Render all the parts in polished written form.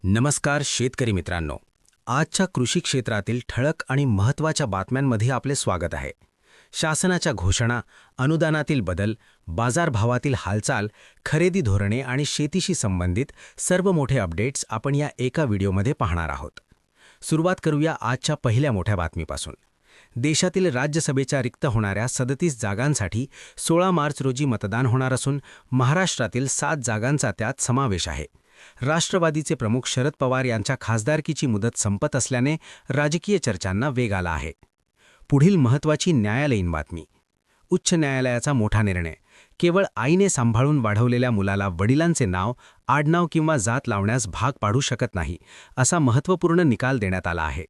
नमस्कार शेतकरी मित्रांनो. आजच्या कृषी क्षेत्रातील ठळक आणि महत्त्वाच्या बातम्यांमध्ये आपले स्वागत आहे. शासनाच्या घोषणा, अनुदानातील बदल, बाजारभावातील हालचाल, खरेदी धोरणे आणि शेतीशी संबंधित सर्व मोठे अपडेट्स आपण या एका व्हिडिओमध्ये पाहणार आहोत. सुरुवात करूया आजच्या पहिल्या मोठ्या बातमीपासून. देशातील राज्यसभेच्या रिक्त होणाऱ्या 37 जागांसाठी 16 मार्च रोजी मतदान होणार असून महाराष्ट्रातील 7 जागांचा त्यात समावेश आहे. राष्ट्रवादीचे प्रमुख शरद पवार यांच्या खासदारकीची मुदत संपत असल्याने राजकीय चर्चांना वेग आला आहे. पुढील महत्त्वाची न्यायालयीन बातमी. उच्च न्यायालयाचा मोठा निर्णय. केवळ आईने सांभाळून वाढवलेल्या मुलाला वडिलांचे नाव, आडनाव किंवा जात लावण्यास भाग पाडू शकत नाही, असा महत्त्वपूर्ण निकाल देण्यात आला आहे.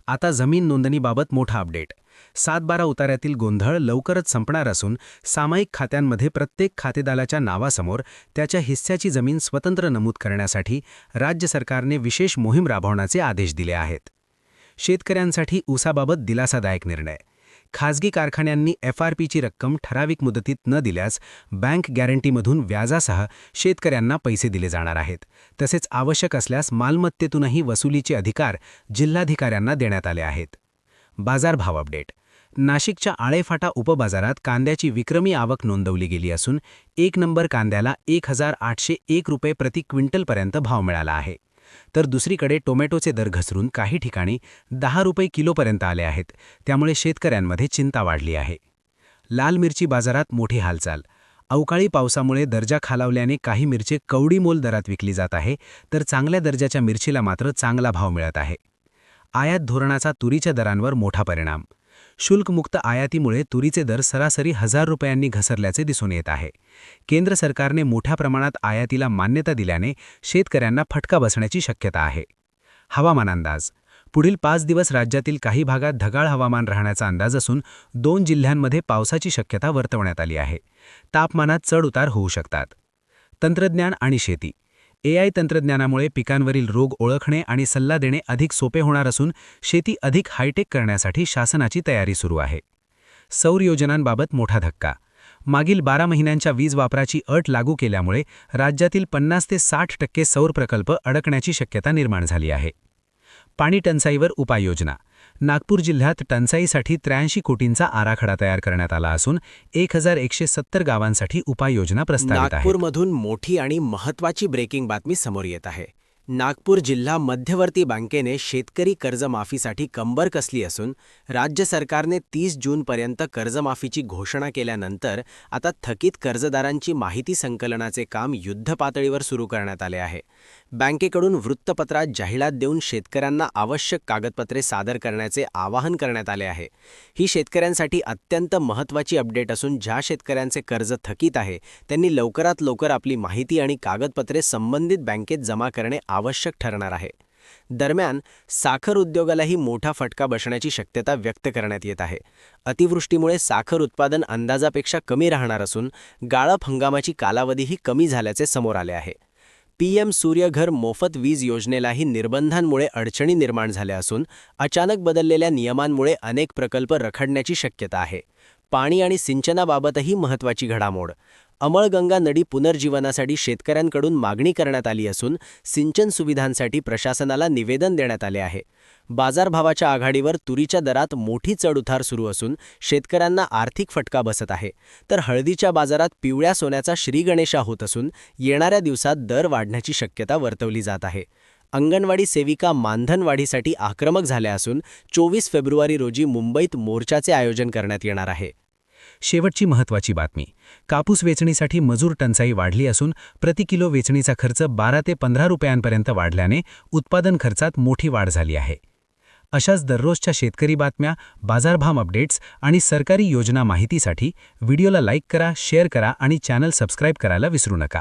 आता जमीन नोंदणीबाबत मोठा अपडेट. 7-12 उतार्यातील गोंधळ लवकरच संपणार असून सामायिक खात्यांमध्ये प्रत्येक खातेदाराच्या नावासमोर त्याच्या हिस्स्याची जमीन स्वतंत्र नमूद करण्यासाठी राज्य सरकारने विशेष मोहीम राबवण्याचे आदेश दिले आहेत. शेतकऱ्यांसाठी ऊसाबाबत दिलासादायक निर्णय. खाजगी कारखान्यांनी FRPची रक्कम ठराविक मुदतीत न दिल्यास बँक गॅरंटीमधून व्याजासह शेतकऱ्यांना पैसे दिले जाणार आहेत. तसेच आवश्यक असल्यास मालमत्तेतूनही वसुलीचे अधिकार जिल्हाधिकाऱ्यांना देण्यात आले आहेत. बाजारभाव अपडेट. नाशिकच्या आळेफाटा उपबाजारात कांद्याची विक्रमी आवक नोंदवली गेली असून 1 नंबर कांद्याला 1801 रुपये प्रति क्विंटलपर्यंत भाव मिळाला आहे. तर दुसरीकडे टोमॅटोचे दर घसरून काही ठिकाणी 10 रुपये किलोपर्यंत आले आहेत. त्यामुळे शेतकऱ्यांमध्ये चिंता वाढली आहे. लाल मिरची बाजारात मोठी हालचाल. अवकाळी पावसामुळे दर्जा खालावल्याने काही मिरची कवडी मोल दरात विकली जात आहे, तर चांगल्या दर्जाच्या मिरचीला मात्र चांगला भाव मिळत आहे. आयात धोरणाचा तुरीच्या दरांवर मोठा परिणाम. शुल्कमुक्त आयातीमुळे तुरीचे दर सरासरी 1000 रुपयांनी घसरल्याचे दिसून येत आहे. केंद्र सरकारने मोठ्या प्रमाणात आयातीला मान्यता दिल्याने शेतकऱ्यांना फटका बसण्याची शक्यता आहे. हवामान अंदाज. पुढील 5 दिवस राज्यातील काही भागात ढगाळ हवामान राहण्याचा अंदाज असून 2 जिल्ह्यांमध्ये पावसाची शक्यता वर्तवण्यात आली आहे. तापमानात चढ-उतार होऊ शकतात. तंत्रज्ञान आणि शेती. AI तंत्रज्ञानामुळे पिकांवरील रोग ओळखणे आणि सल्ला देणे अधिक सोपे होणार असून शेती अधिक हायटेक करण्यासाठी शासनाची तयारी सुरू आहे. सौर योजनांबाबत मोठा धक्का. मागील 12 महिन्यांच्या वीज वापराची अट लागू केल्यामुळे राज्यातील 50 ते 60% सौर प्रकल्प अडकण्याची शक्यता निर्माण झाली आहे. पाणी टंचाईवर उपाययोजना. नागपूर जिल्ह्यात टंचाईसाठी 83 कोटींचा आराखडा तयार करण्यात आला असून 1170 गावांसाठी उपाययोजना प्रस्तावित आहे. नागपूरमधून मोठी आणि महत्त्वाची ब्रेकिंग बातमी समोर येत आहे. नागपूर जिल्हा मध्यवर्ती बँकेने शेतकरी कर्जमाफीसाठी कंबर कसली असून राज्य सरकारने 30 जूनपर्यंत कर्जमाफीची घोषणा केल्यानंतर आता थकीत कर्जदारांची माहिती संकलनाचे काम युद्धपातळीवर सुरू करण्यात आले आहे. बँकेकडून वृत्तपत्रात जाहिरात देऊन शेतकऱ्यांना आवश्यक कागदपत्रे सादर करण्याचे आवाहन करण्यात आले आहे. ही शेतकऱ्यांसाठी अत्यंत महत्त्वाची अपडेट असून ज्या शेतकऱ्यांचे कर्ज थकीत आहे त्यांनी लवकरात लवकर आपली माहिती आणि कागदपत्रे संबंधित बँकेत जमा करणे आवश्यक ठरणार आहे. दरम्यान साखर उद्योगालाही मोठा फटका बसण्याची शक्यता व्यक्त करण्यात येत आहे. अतिवृष्टीमुळे साखर उत्पादन अंदाजापेक्षा कमी राहणार असून गाळप हंगामाची कालावधीही कमी झाल्याचे समोर आले आहे. PM सूर्यघर मोफत वीज योजनेलाही निर्बंधांमुळे अडचणी निर्माण झाल्या असून अचानक बदललेल्या नियमांमुळे अनेक प्रकल्प रखडण्याची शक्यता आहे. पाणी आणि सिंचनाबाबतही महत्त्वाची घडामोड. अमळगंगा नदी पुनर्जीवनासाठी शेतकऱ्यांकडून मागणी करण्यात आली असून सिंचन सुविधांसाठी प्रशासनाला निवेदन देण्यात आले आहे. बाजारभावाच्या आघाडीवर तुरीच्या दरात मोठी चढउतार सुरू असून शेतकऱ्यांना आर्थिक फटका बसत आहे. तर हळदीच्या बाजारात पिवळ्या सोन्याचा श्रीगणेशा होत असून येणाऱ्या दिवसात दर वाढण्याची शक्यता वर्तवली जात आहे. अंगणवाडी सेविका मानधनवाढीसाठी आक्रमक झाल्या असून 24 फेब्रुवारी रोजी मुंबईत मोर्चाचे आयोजन करण्यात येणार आहे. शेवटची महत्त्वाची बातमी. कापूस वेचणीसाठी मजूर टंचाई वाढली असून प्रति किलो वेचणीचा खर्च 12 ते 15 रुपयांपर्यंत वाढल्याने उत्पादन खर्चात मोठी वाढ झाली आहे. अशाच दररोजच्या शेतकरी बातम्या, बाजारभाव अपडेट्स आणि सरकारी योजना माहितीसाठी व्हिडिओला लाईक करा, शेअर करा आणि चॅनल सबस्क्राईब करायला विसरू नका.